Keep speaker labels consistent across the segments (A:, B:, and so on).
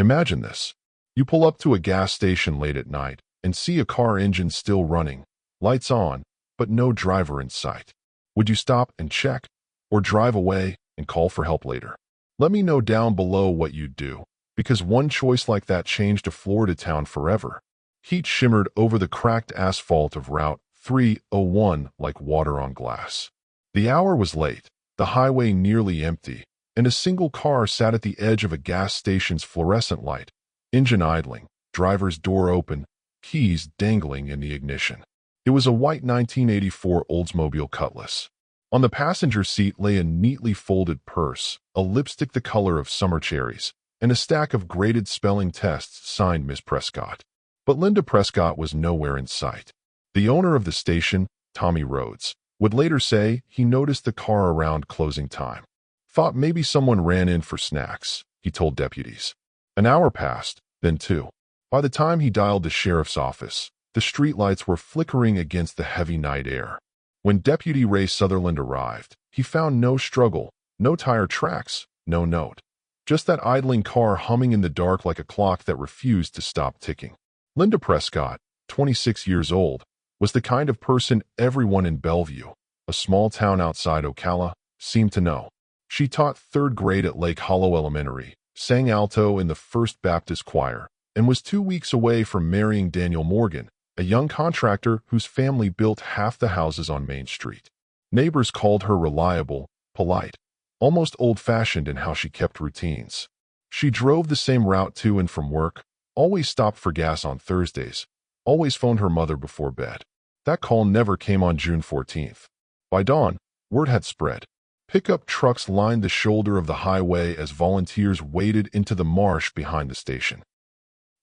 A: Imagine this. You pull up to a gas station late at night and see a car engine still running, lights on, but no driver in sight. Would you stop and check, or drive away and call for help later? Let me know down below what you'd do, because one choice like that changed a Florida town forever. Heat shimmered over the cracked asphalt of Route 301 like water on glass. The hour was late, the highway nearly empty, and a single car sat at the edge of a gas station's fluorescent light, engine idling, driver's door open, keys dangling in the ignition. It was a white 1984 Oldsmobile Cutlass. On the passenger seat lay a neatly folded purse, a lipstick the color of summer cherries, and a stack of graded spelling tests signed Miss Prescott. But Linda Prescott was nowhere in sight. The owner of the station, Tommy Rhodes, would later say he noticed the car around closing time. Thought maybe someone ran in for snacks, he told deputies. An hour passed, then two. By the time he dialed the sheriff's office, the streetlights were flickering against the heavy night air. When Deputy Ray Sutherland arrived, he found no struggle, no tire tracks, no note. Just that idling car humming in the dark like a clock that refused to stop ticking. Linda Prescott, 26 years old, was the kind of person everyone in Belleview, a small town outside Ocala, seemed to know. She taught third grade at Lake Hollow Elementary, sang alto in the First Baptist Choir, and was 2 weeks away from marrying Daniel Morgan, a young contractor whose family built half the houses on Main Street. Neighbors called her reliable, polite, almost old-fashioned in how she kept routines. She drove the same route to and from work, always stopped for gas on Thursdays, always phoned her mother before bed. That call never came on June 14th. By dawn, word had spread. Pickup trucks lined the shoulder of the highway as volunteers waded into the marsh behind the station.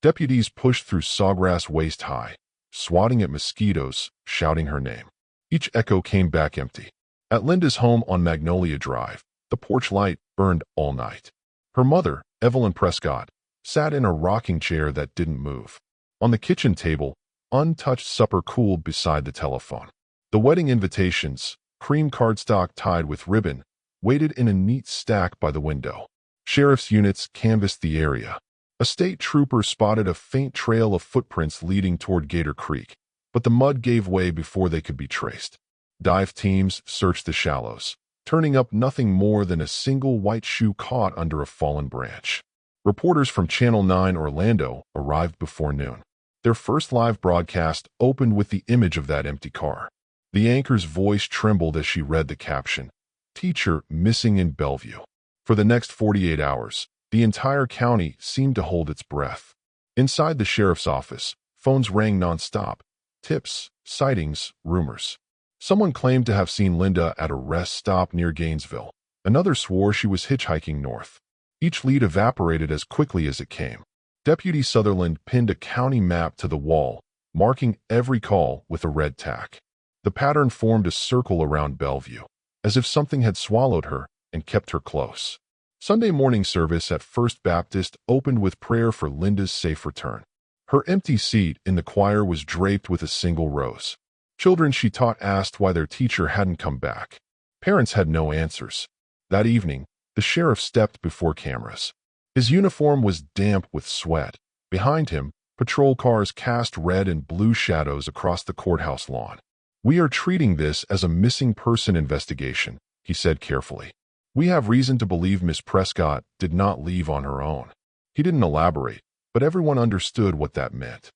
A: Deputies pushed through sawgrass waist-high, swatting at mosquitoes, shouting her name. Each echo came back empty. At Linda's home on Magnolia Drive, the porch light burned all night. Her mother, Evelyn Prescott, sat in a rocking chair that didn't move. On the kitchen table, untouched supper cooled beside the telephone. The wedding invitations, cream cardstock tied with ribbon, waited in a neat stack by the window. Sheriff's units canvassed the area. A state trooper spotted a faint trail of footprints leading toward Gator Creek, but the mud gave way before they could be traced. Dive teams searched the shallows, turning up nothing more than a single white shoe caught under a fallen branch. Reporters from Channel 9 Orlando arrived before noon. Their first live broadcast opened with the image of that empty car. The anchor's voice trembled as she read the caption, "Teacher missing in Belleview." For the next 48 hours, the entire county seemed to hold its breath. Inside the sheriff's office, phones rang nonstop. Tips, sightings, rumors. Someone claimed to have seen Linda at a rest stop near Gainesville. Another swore she was hitchhiking north. Each lead evaporated as quickly as it came. Deputy Sutherland pinned a county map to the wall, marking every call with a red tack. The pattern formed a circle around Bellevue, as if something had swallowed her and kept her close. Sunday morning service at First Baptist opened with prayer for Linda's safe return. Her empty seat in the choir was draped with a single rose. Children she taught asked why their teacher hadn't come back. Parents had no answers. That evening, the sheriff stepped before cameras. His uniform was damp with sweat. Behind him, patrol cars cast red and blue shadows across the courthouse lawn. "We are treating this as a missing person investigation," he said carefully. "We have reason to believe Miss Prescott did not leave on her own." He didn't elaborate, but everyone understood what that meant.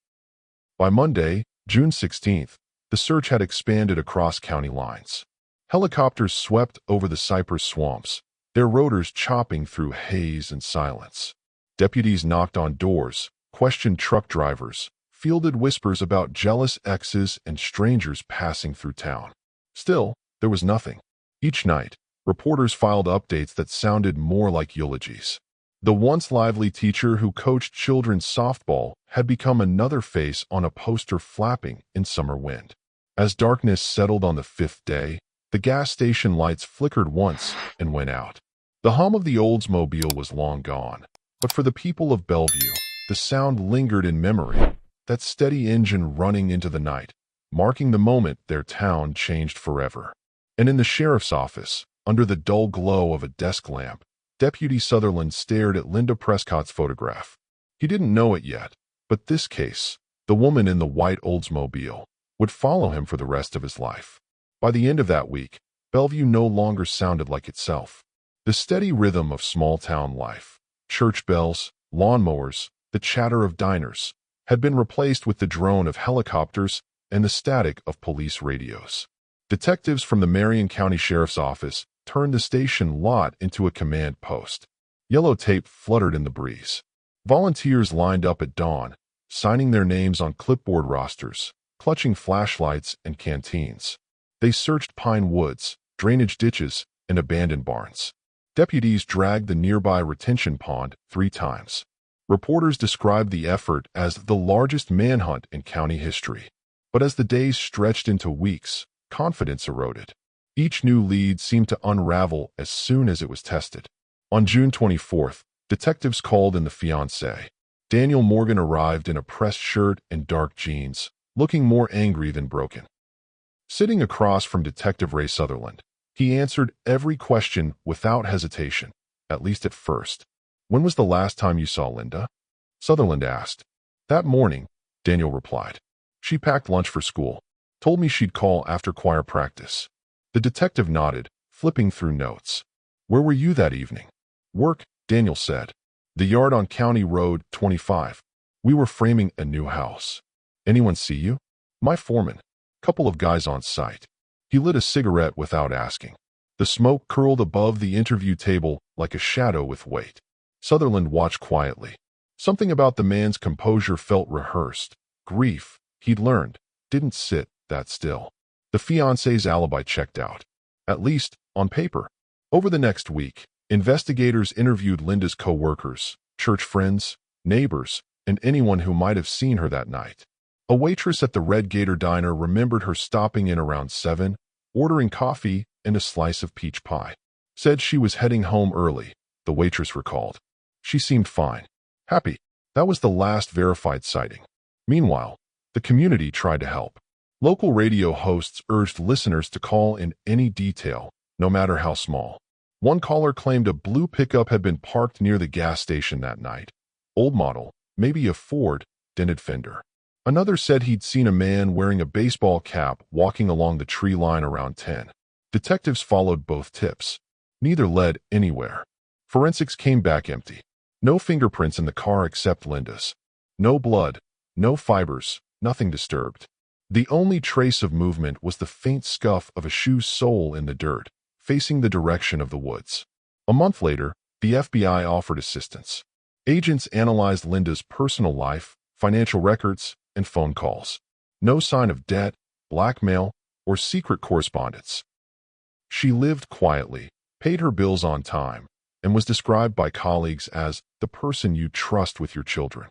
A: By Monday, June 16th, the search had expanded across county lines. Helicopters swept over the cypress swamps, their rotors chopping through haze and silence. Deputies knocked on doors, questioned truck drivers, fielded whispers about jealous exes and strangers passing through town. Still, there was nothing. Each night, reporters filed updates that sounded more like eulogies. The once lively teacher who coached children's softball had become another face on a poster flapping in summer wind. As darkness settled on the fifth day, the gas station lights flickered once and went out. The hum of the Oldsmobile was long gone, but for the people of Bellevue, the sound lingered in memory, that steady engine running into the night, marking the moment their town changed forever. And in the sheriff's office, under the dull glow of a desk lamp, Deputy Sutherland stared at Linda Prescott's photograph. He didn't know it yet, but this case, the woman in the white Oldsmobile, would follow him for the rest of his life. By the end of that week, Bellevue no longer sounded like itself. The steady rhythm of small-town life, church bells, lawnmowers, the chatter of diners, had been replaced with the drone of helicopters and the static of police radios. Detectives from the Marion County Sheriff's Office turned the station lot into a command post. Yellow tape fluttered in the breeze. Volunteers lined up at dawn, signing their names on clipboard rosters, clutching flashlights and canteens. They searched pine woods, drainage ditches, and abandoned barns. Deputies dragged the nearby retention pond 3 times. Reporters described the effort as the largest manhunt in county history. But as the days stretched into weeks, confidence eroded. Each new lead seemed to unravel as soon as it was tested. On June 24th, detectives called in the fiancé. Daniel Morgan arrived in a pressed shirt and dark jeans, looking more angry than broken. Sitting across from Detective Ray Sutherland, he answered every question without hesitation, at least at first. "When was the last time you saw Linda?" Sutherland asked. "That morning," Daniel replied. "She packed lunch for school. Told me she'd call after choir practice." The detective nodded, flipping through notes. "Where were you that evening?" "Work," Daniel said. "The yard on County Road 25. We were framing a new house." "Anyone see you?" "My foreman. Couple of guys on site." He lit a cigarette without asking. The smoke curled above the interview table like a shadow with weight. Sutherland watched quietly. Something about the man's composure felt rehearsed. Grief, he'd learned, didn't sit that still. The fiancé's alibi checked out, at least on paper. Over the next week, investigators interviewed Linda's co-workers, church friends, neighbors, and anyone who might have seen her that night. A waitress at the Red Gator Diner remembered her stopping in around 7, ordering coffee and a slice of peach pie. Said she was heading home early, the waitress recalled. She seemed fine. Happy. That was the last verified sighting. Meanwhile, the community tried to help. Local radio hosts urged listeners to call in any detail, no matter how small. One caller claimed a blue pickup had been parked near the gas station that night. Old model, maybe a Ford, dented fender. Another said he'd seen a man wearing a baseball cap walking along the tree line around 10. Detectives followed both tips. Neither led anywhere. Forensics came back empty. No fingerprints in the car except Linda's. No blood, no fibers, nothing disturbed. The only trace of movement was the faint scuff of a shoe's sole in the dirt, facing the direction of the woods. A month later, the FBI offered assistance. Agents analyzed Linda's personal life, financial records, and phone calls. No sign of debt, blackmail, or secret correspondence. She lived quietly, paid her bills on time, and was described by colleagues as the person you trust with your children.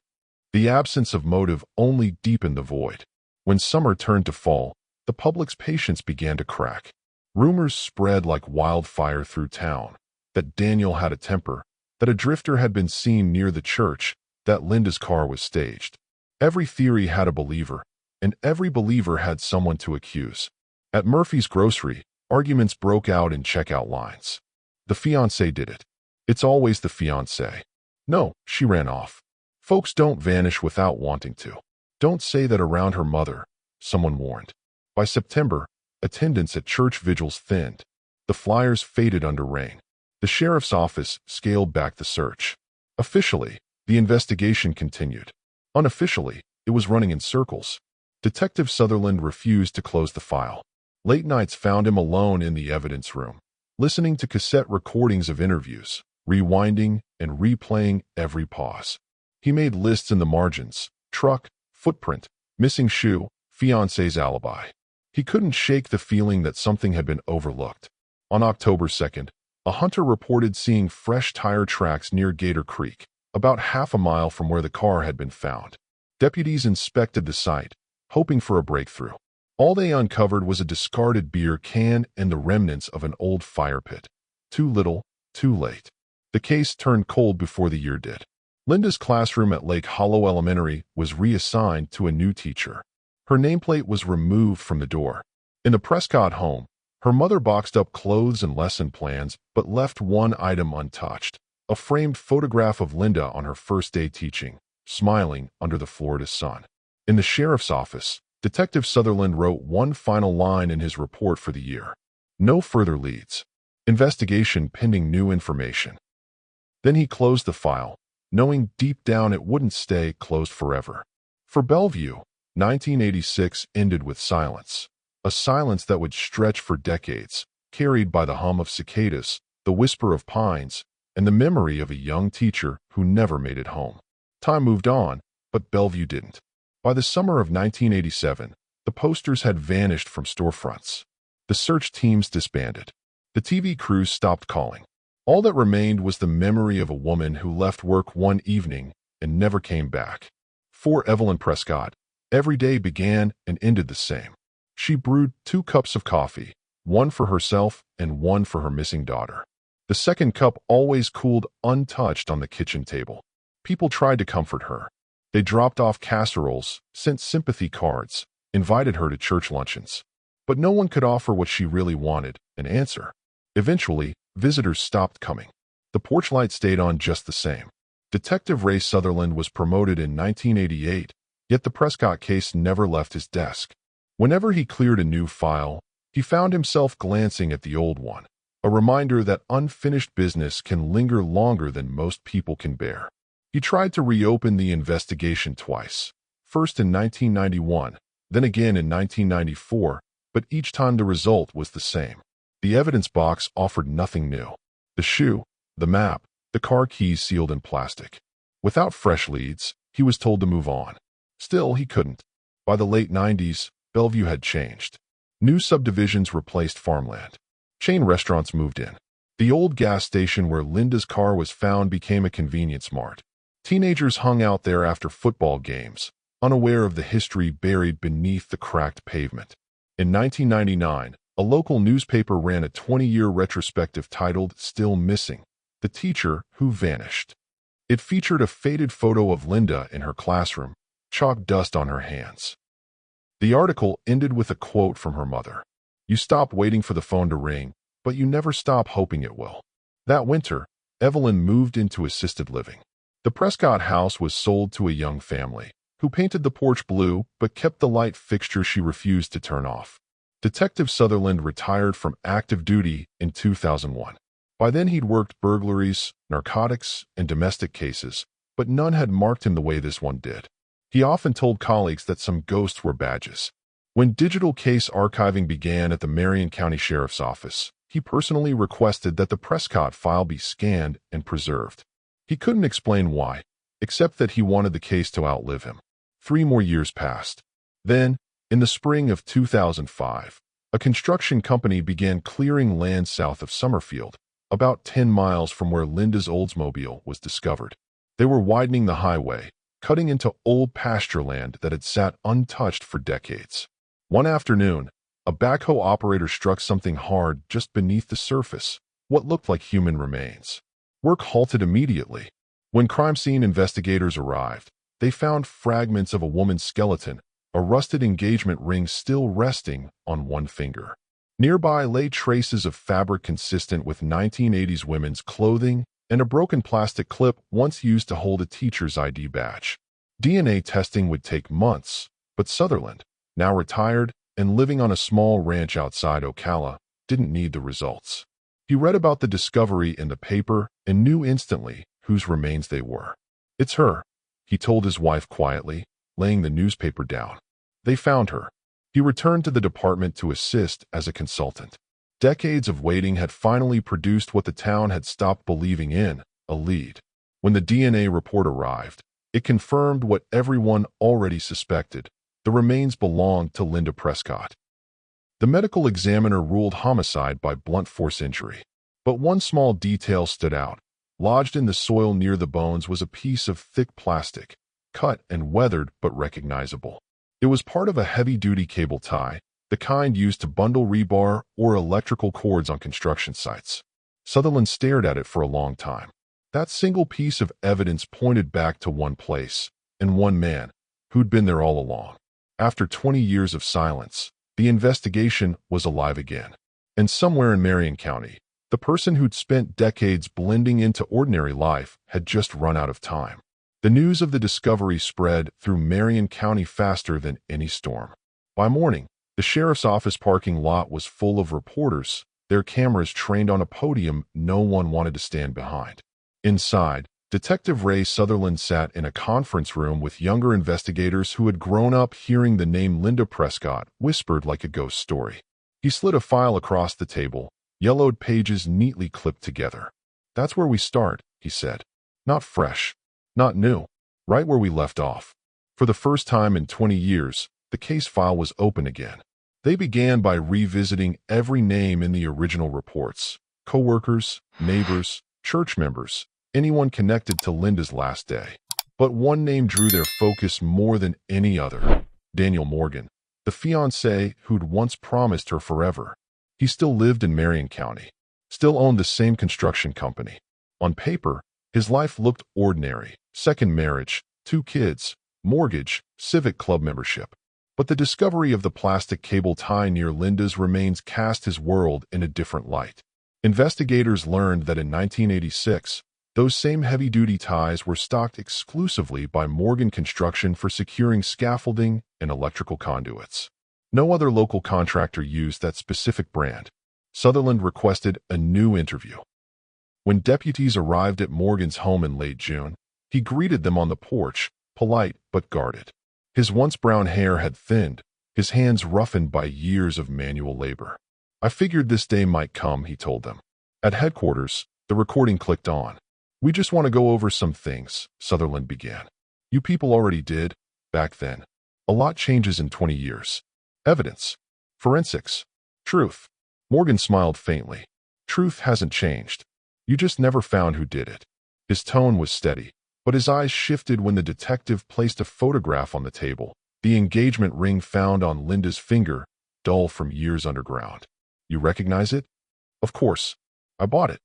A: The absence of motive only deepened the void. When summer turned to fall, the public's patience began to crack. Rumors spread like wildfire through town, that Daniel had a temper, that a drifter had been seen near the church, that Linda's car was staged. Every theory had a believer, and every believer had someone to accuse. At Murphy's grocery, arguments broke out in checkout lines. The fiancé did it. It's always the fiancé. No, she ran off. Folks don't vanish without wanting to. Don't say that around her mother, someone warned. By September, attendance at church vigils thinned. The flyers faded under rain. The sheriff's office scaled back the search. Officially, the investigation continued. Unofficially, it was running in circles. Detective Sutherland refused to close the file. Late nights found him alone in the evidence room, listening to cassette recordings of interviews, rewinding and replaying every pause. He made lists in the margins: truck, footprint, missing shoe, fiancé's alibi. He couldn't shake the feeling that something had been overlooked. On October 2nd, a hunter reported seeing fresh tire tracks near Gator Creek, about half a mile from where the car had been found. Deputies inspected the site, hoping for a breakthrough. All they uncovered was a discarded beer can and the remnants of an old fire pit. Too little, too late. The case turned cold before the year did. Linda's classroom at Lake Hollow Elementary was reassigned to a new teacher. Her nameplate was removed from the door. In the Prescott home, her mother boxed up clothes and lesson plans but left one item untouched: a framed photograph of Linda on her first day teaching, smiling under the Florida sun. In the sheriff's office, Detective Sutherland wrote one final line in his report for the year. No further leads. Investigation pending new information. Then he closed the file, knowing deep down it wouldn't stay closed forever. For Belleview, 1986 ended with silence. A silence that would stretch for decades, carried by the hum of cicadas, the whisper of pines, and the memory of a young teacher who never made it home. Time moved on, but Belleview didn't. By the summer of 1987, the posters had vanished from storefronts. The search teams disbanded. The TV crews stopped calling. All that remained was the memory of a woman who left work one evening and never came back. For Evelyn Prescott, every day began and ended the same. She brewed 2 cups of coffee, one for herself and one for her missing daughter. The second cup always cooled untouched on the kitchen table. People tried to comfort her. They dropped off casseroles, sent sympathy cards, invited her to church luncheons. But no one could offer what she really wanted, an answer. Eventually, visitors stopped coming. The porch light stayed on just the same. Detective Ray Sutherland was promoted in 1988, yet the Prescott case never left his desk. Whenever he cleared a new file, he found himself glancing at the old one, a reminder that unfinished business can linger longer than most people can bear. He tried to reopen the investigation twice, first in 1991, then again in 1994, but each time the result was the same. The evidence box offered nothing new. The shoe, the map, the car keys sealed in plastic. Without fresh leads, he was told to move on. Still, he couldn't. By the late 90s, Bellevue had changed. New subdivisions replaced farmland. Chain restaurants moved in. The old gas station where Linda's car was found became a convenience mart. Teenagers hung out there after football games, unaware of the history buried beneath the cracked pavement. In 1999, a local newspaper ran a 20-year retrospective titled Still Missing, The Teacher Who Vanished. It featured a faded photo of Linda in her classroom, chalk dust on her hands. The article ended with a quote from her mother. "You stop waiting for the phone to ring, but you never stop hoping it will." That winter, Evelyn moved into assisted living. The Prescott house was sold to a young family, who painted the porch blue but kept the light fixture she refused to turn off. Detective Sutherland retired from active duty in 2001. By then he'd worked burglaries, narcotics, and domestic cases, but none had marked him the way this one did. He often told colleagues that some ghosts were badges. When digital case archiving began at the Marion County Sheriff's Office, he personally requested that the Prescott file be scanned and preserved. He couldn't explain why, except that he wanted the case to outlive him. 3 more years passed. Then, in the spring of 2005, a construction company began clearing land south of Summerfield, about 10 miles from where Linda's Oldsmobile was discovered. They were widening the highway, cutting into old pasture land that had sat untouched for decades. One afternoon, a backhoe operator struck something hard just beneath the surface, what looked like human remains. Work halted immediately. When crime scene investigators arrived, they found fragments of a woman's skeleton, a rusted engagement ring still resting on one finger. Nearby lay traces of fabric consistent with 1980s women's clothing and a broken plastic clip once used to hold a teacher's ID badge. DNA testing would take months, but Sutherland, now retired and living on a small ranch outside Ocala, didn't need the results. He read about the discovery in the paper and knew instantly whose remains they were. "It's her," he told his wife quietly, laying the newspaper down. They found her. He returned to the department to assist as a consultant. Decades of waiting had finally produced what the town had stopped believing in, a lead. When the DNA report arrived, it confirmed what everyone already suspected. The remains belonged to Linda Prescott. The medical examiner ruled homicide by blunt force injury. But one small detail stood out. Lodged in the soil near the bones was a piece of thick plastic, cut and weathered but recognizable. It was part of a heavy-duty cable tie, the kind used to bundle rebar or electrical cords on construction sites. Sutherland stared at it for a long time. That single piece of evidence pointed back to one place, and one man, who'd been there all along. After 20 years of silence, the investigation was alive again. And somewhere in Marion County, the person who'd spent decades blending into ordinary life had just run out of time. The news of the discovery spread through Marion County faster than any storm. By morning, the sheriff's office parking lot was full of reporters, their cameras trained on a podium no one wanted to stand behind. Inside, Detective Ray Sutherland sat in a conference room with younger investigators who had grown up hearing the name Linda Prescott whispered like a ghost story. He slid a file across the table, yellowed pages neatly clipped together. "That's where we start," he said. "Not fresh. Not new. Right where we left off." For the first time in 20 years, the case file was open again. They began by revisiting every name in the original reports: co-workers, neighbors, church members, anyone connected to Linda's last day. But one name drew their focus more than any other: Daniel Morgan, the fiancé who'd once promised her forever. He still lived in Marion County, still owned the same construction company. On paper, his life looked ordinary: second marriage, 2 kids, mortgage, civic club membership. But the discovery of the plastic cable tie near Linda's remains cast his world in a different light. Investigators learned that in 1986, those same heavy-duty ties were stocked exclusively by Morgan Construction for securing scaffolding and electrical conduits. No other local contractor used that specific brand. Sutherland requested a new interview. When deputies arrived at Morgan's home in late June, he greeted them on the porch, polite but guarded. His once brown hair had thinned, his hands roughened by years of manual labor. "I figured this day might come," he told them. At headquarters, the recording clicked on. "We just want to go over some things," Sutherland began. "You people already did, back then. A lot changes in 20 years. Evidence. Forensics. Truth." Morgan smiled faintly. "Truth hasn't changed. You just never found who did it." His tone was steady, but his eyes shifted when the detective placed a photograph on the table, the engagement ring found on Linda's finger, dull from years underground. "You recognize it?" "Of course. I bought it."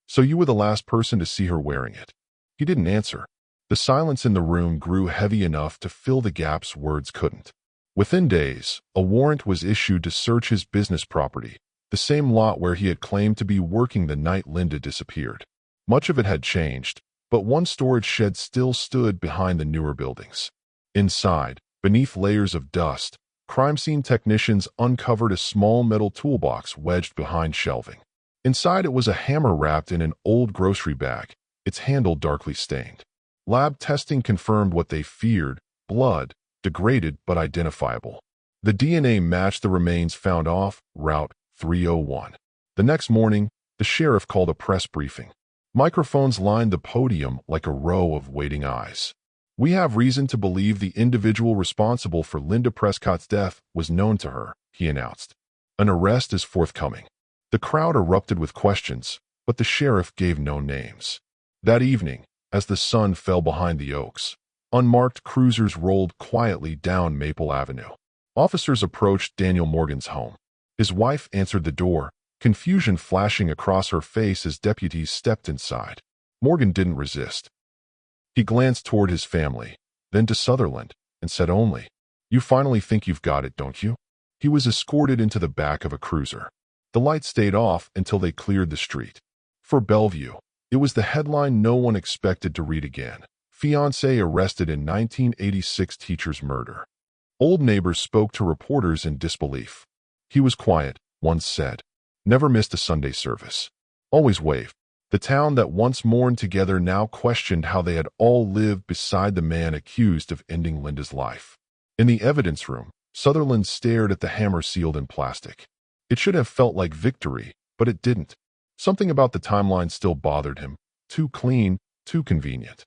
A: "So you were the last person to see her wearing it?" He didn't answer. The silence in the room grew heavy enough to fill the gaps words couldn't. Within days, a warrant was issued to search his business property, the same lot where he had claimed to be working the night Linda disappeared. Much of it had changed, but one storage shed still stood behind the newer buildings. Inside, beneath layers of dust, crime scene technicians uncovered a small metal toolbox wedged behind shelving. Inside it was a hammer wrapped in an old grocery bag, its handle darkly stained. Lab testing confirmed what they feared: blood, degraded but identifiable. The DNA matched the remains found off Route 301. The next morning, the sheriff called a press briefing. Microphones lined the podium like a row of waiting eyes. "We have reason to believe the individual responsible for Linda Prescott's death was known to her," he announced. "An arrest is forthcoming." The crowd erupted with questions, but the sheriff gave no names. That evening, as the sun fell behind the oaks, unmarked cruisers rolled quietly down Maple Avenue. Officers approached Daniel Morgan's home. His wife answered the door, confusion flashing across her face as deputies stepped inside. Morgan didn't resist. He glanced toward his family, then to Sutherland, and said only, "You finally think you've got it, don't you?" He was escorted into the back of a cruiser. The lights stayed off until they cleared the street. For Belleview, it was the headline no one expected to read again: "Fiancé arrested in 1986 teacher's murder." Old neighbors spoke to reporters in disbelief. "He was quiet," one said. "Never missed a Sunday service. Always waved." The town that once mourned together now questioned how they had all lived beside the man accused of ending Linda's life. In the evidence room, Sutherland stared at the hammer sealed in plastic. It should have felt like victory, but it didn't. Something about the timeline still bothered him. Too clean, too convenient.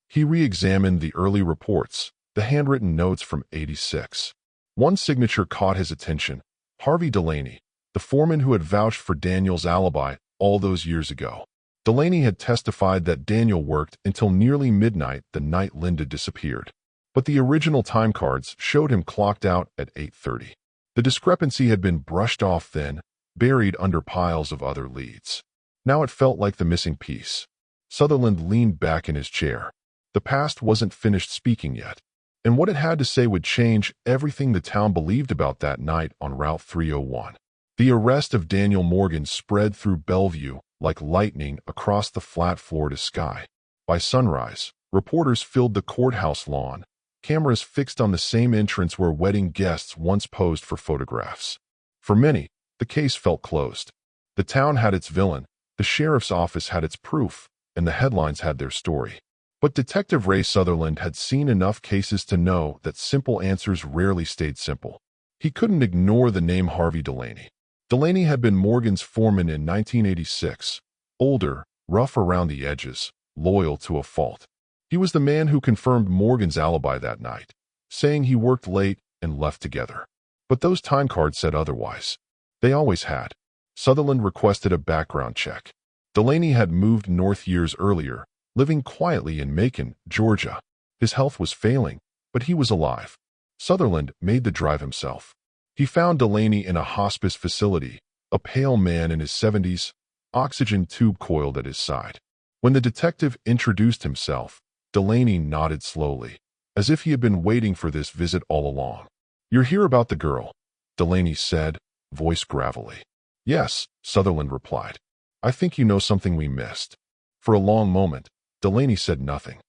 A: He re-examined the early reports, the handwritten notes from '86. One signature caught his attention: Harvey Delaney, the foreman who had vouched for Daniel's alibi all those years ago. Delaney had testified that Daniel worked until nearly midnight the night Linda disappeared. But the original time cards showed him clocked out at 8:30. The discrepancy had been brushed off then, buried under piles of other leads. Now it felt like the missing piece. Sutherland leaned back in his chair. The past wasn't finished speaking yet, and what it had to say would change everything the town believed about that night on Route 301. The arrest of Daniel Morgan spread through Belleview like lightning across the flat Florida sky. By sunrise, Reporters filled the courthouse lawn, cameras fixed on the same entrance where wedding guests once posed for photographs. For many, the case felt closed. The town had its villain, the sheriff's office had its proof, and the headlines had their story. But Detective Ray Sutherland had seen enough cases to know that simple answers rarely stayed simple. He couldn't ignore the name Harvey Delaney. Delaney had been Morgan's foreman in 1986, older, rough around the edges, loyal to a fault. He was the man who confirmed Morgan's alibi that night, saying he worked late and left together. But those time cards said otherwise. They always had. Sutherland requested a background check. Delaney had moved north years earlier, living quietly in Macon, Georgia. His health was failing, but he was alive. Sutherland made the drive himself. He found Delaney in a hospice facility, a pale man in his 70s, oxygen tube coiled at his side. When the detective introduced himself, Delaney nodded slowly, as if he had been waiting for this visit all along. "You're here about the girl," Delaney said, voice gravelly. "Yes," Sutherland replied. "I think you know something we missed." For a long moment, Delaney said nothing.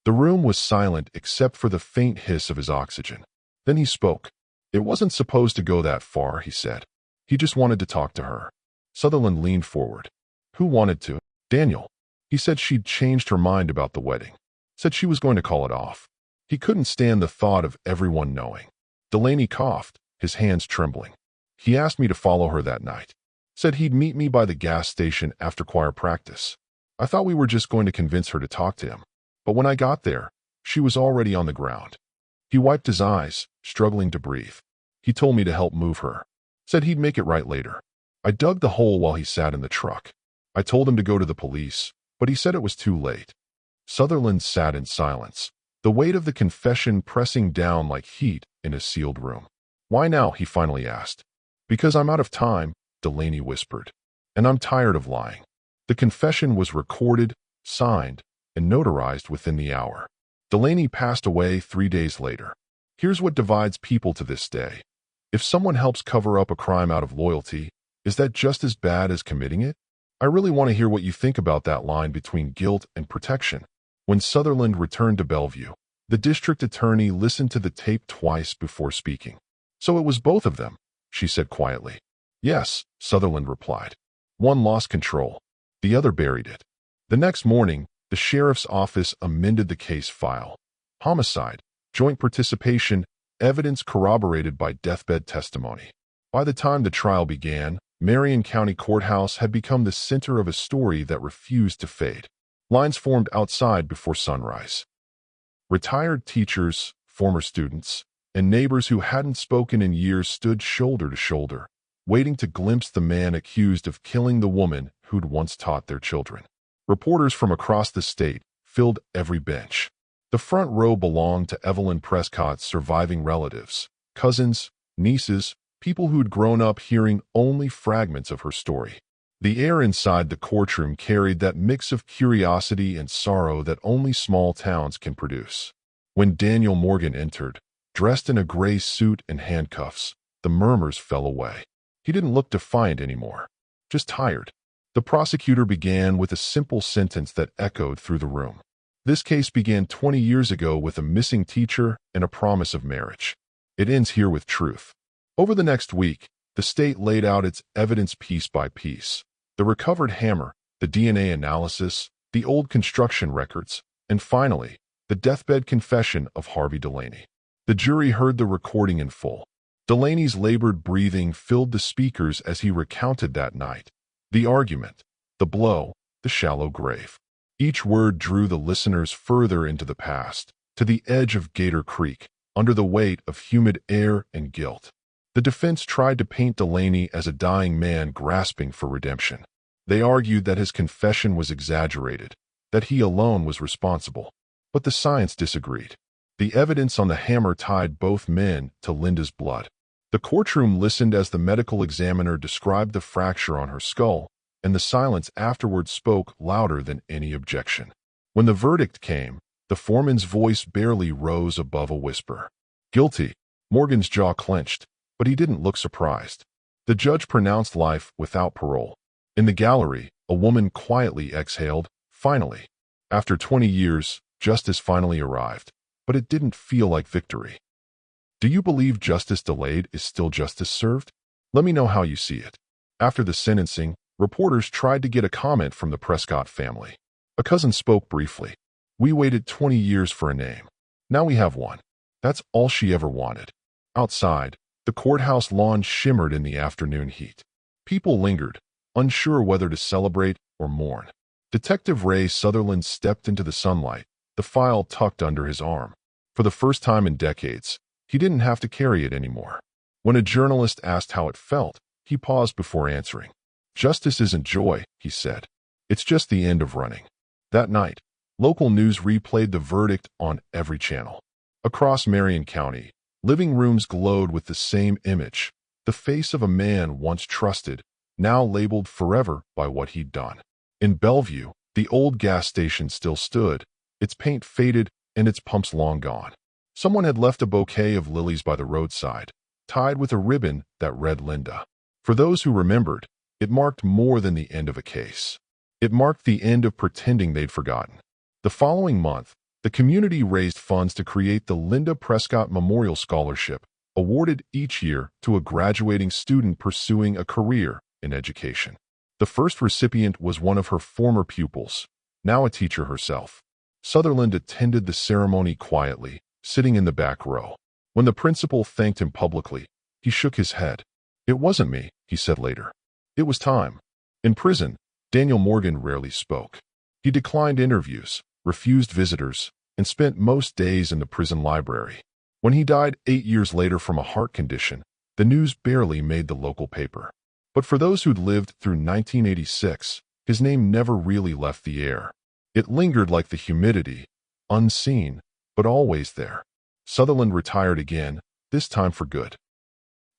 A: The room was silent except for the faint hiss of his oxygen. Then he spoke. "It wasn't supposed to go that far," he said. "He just wanted to talk to her." Sutherland leaned forward. "Who wanted to?" "Daniel. He said she'd changed her mind about the wedding. Said she was going to call it off. He couldn't stand the thought of everyone knowing." Delaney coughed, his hands trembling. "He asked me to follow her that night. Said he'd meet me by the gas station after choir practice. I thought we were just going to convince her to talk to him. But when I got there, she was already on the ground." He wiped his eyes, struggling to breathe. "He told me to help move her. Said he'd make it right later. I dug the hole while he sat in the truck. I told him to go to the police, but he said it was too late." Sutherland sat in silence, the weight of the confession pressing down like heat in a sealed room. "Why now?" he finally asked. "Because I'm out of time," Delaney whispered. "And I'm tired of lying." The confession was recorded, signed, and notarized within the hour. Delaney passed away 3 days later. Here's what divides people to this day. If someone helps cover up a crime out of loyalty, is that just as bad as committing it? I really want to hear what you think about that line between guilt and protection. When Sutherland returned to Belleview, the district attorney listened to the tape twice before speaking. "So it was both of them," she said quietly. "Yes," Sutherland replied. "One lost control. The other buried it." The next morning, the sheriff's office amended the case file. Homicide, joint participation, evidence corroborated by deathbed testimony. By the time the trial began, Marion County Courthouse had become the center of a story that refused to fade. Lines formed outside before sunrise. Retired teachers, former students, and neighbors who hadn't spoken in years stood shoulder to shoulder, waiting to glimpse the man accused of killing the woman who'd once taught their children. Reporters from across the state filled every bench. The front row belonged to Evelyn Prescott's surviving relatives, cousins, nieces, people who'd grown up hearing only fragments of her story. The air inside the courtroom carried that mix of curiosity and sorrow that only small towns can produce. When Daniel Morgan entered, dressed in a gray suit and handcuffs, the murmurs fell away. He didn't look defiant anymore, just tired. The prosecutor began with a simple sentence that echoed through the room. This case began 20 years ago with a missing teacher and a promise of marriage. It ends here with truth. Over the next week, the state laid out its evidence piece by piece. The recovered hammer, the DNA analysis, the old construction records, and finally, the deathbed confession of Harvey Delaney. The jury heard the recording in full. Delaney's labored breathing filled the speakers as he recounted that night. The argument, the blow, the shallow grave. Each word drew the listeners further into the past, to the edge of Gator Creek, under the weight of humid air and guilt. The defense tried to paint Delaney as a dying man grasping for redemption. They argued that his confession was exaggerated, that he alone was responsible. But the science disagreed. The evidence on the hammer tied both men to Linda's blood. The courtroom listened as the medical examiner described the fracture on her skull, and the silence afterward spoke louder than any objection. When the verdict came, the foreman's voice barely rose above a whisper. "Guilty." Morgan's jaw clenched, but he didn't look surprised. The judge pronounced life without parole. In the gallery, a woman quietly exhaled, "Finally." After 20 years, Justice finally arrived, but it didn't feel like victory. Do you believe justice delayed is still justice served? Let me know how you see it. After the sentencing, reporters tried to get a comment from the Prescott family. A cousin spoke briefly. "We waited 20 years for a name. Now we have one." That's all she ever wanted. Outside, the courthouse lawn shimmered in the afternoon heat. People lingered, unsure whether to celebrate or mourn. Detective Ray Sutherland stepped into the sunlight, the file tucked under his arm. For the first time in decades, he didn't have to carry it anymore. When a journalist asked how it felt, he paused before answering. "Justice isn't joy," he said. "It's just the end of running." That night, local news replayed the verdict on every channel. Across Marion County, living rooms glowed with the same image, the face of a man once trusted, now labeled forever by what he'd done. In Belleview, the old gas station still stood, its paint faded and its pumps long gone. Someone had left a bouquet of lilies by the roadside, tied with a ribbon that read Linda. For those who remembered, it marked more than the end of a case. It marked the end of pretending they'd forgotten. The following month, the community raised funds to create the Linda Prescott Memorial Scholarship, awarded each year to a graduating student pursuing a career in education. The first recipient was one of her former pupils, now a teacher herself. Sutherland attended the ceremony quietly, sitting in the back row. When the principal thanked him publicly, he shook his head. "It wasn't me," he said later. "It was time." In prison, Daniel Morgan rarely spoke. He declined interviews, refused visitors, and spent most days in the prison library. When he died 8 years later from a heart condition, the news barely made the local paper. But for those who'd lived through 1986, his name never really left the air. It lingered like the humidity, unseen, but always there. Sutherland retired again, this time for good.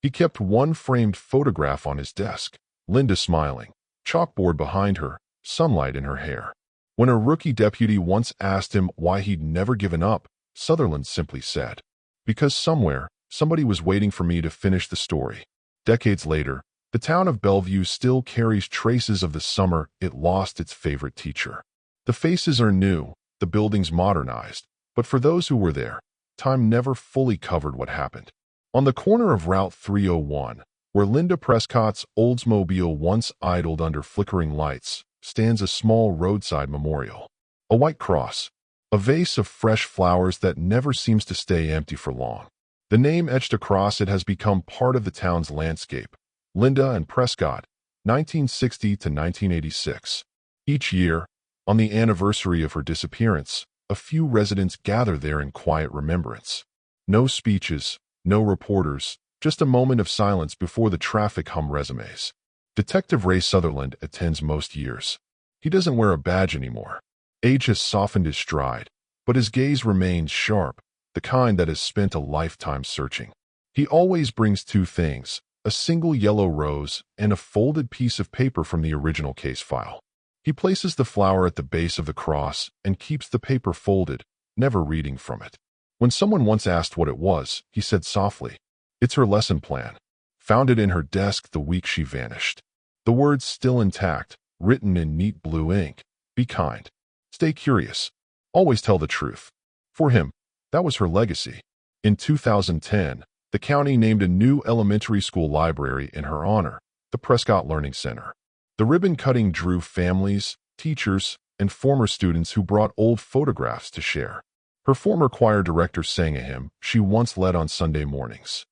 A: He kept one framed photograph on his desk, Linda smiling, chalkboard behind her, sunlight in her hair. When a rookie deputy once asked him why he'd never given up, Sutherland simply said, "Because somewhere, somebody was waiting for me to finish the story." Decades later, the town of Belleview still carries traces of the summer it lost its favorite teacher. The faces are new, the buildings modernized, but for those who were there, time never fully covered what happened. On the corner of Route 301, where Linda Prescott's Oldsmobile once idled under flickering lights, stands a small roadside memorial. A white cross, a vase of fresh flowers that never seems to stay empty for long. The name etched across it has become part of the town's landscape. Linda and Prescott, 1960 to 1986. Each year, on the anniversary of her disappearance, a few residents gather there in quiet remembrance. No speeches, no reporters, just a moment of silence before the traffic hum resumes. Detective Ray Sutherland attends most years. He doesn't wear a badge anymore. Age has softened his stride, but his gaze remains sharp, the kind that has spent a lifetime searching. He always brings two things, a single yellow rose and a folded piece of paper from the original case file. He places the flower at the base of the cross and keeps the paper folded, never reading from it. When someone once asked what it was, he said softly, "It's her lesson plan. Found it in her desk the week she vanished." The words still intact, written in neat blue ink. Be kind. Stay curious. Always tell the truth. For him, that was her legacy. In 2010, the county named a new elementary school library in her honor, the Prescott Learning Center. The ribbon cutting drew families, teachers, and former students who brought old photographs to share. Her former choir director sang a hymn she once led on Sunday mornings.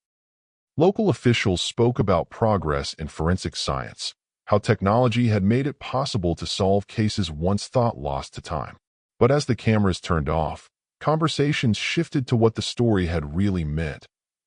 A: Local officials spoke about progress in forensic science, how technology had made it possible to solve cases once thought lost to time. But as the cameras turned off, conversations shifted to what the story had really meant.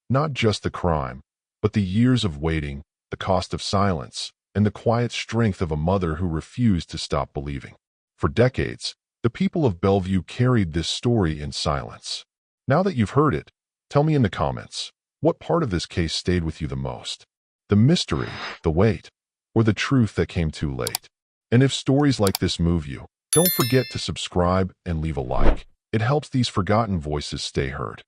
A: Not just the crime, but the years of waiting, the cost of silence, and the quiet strength of a mother who refused to stop believing. For decades, the people of Belleview carried this story in silence. Now that you've heard it, tell me in the comments, what part of this case stayed with you the most? The mystery, the wait, or the truth that came too late? And if stories like this move you, don't forget to subscribe and leave a like. It helps these forgotten voices stay heard.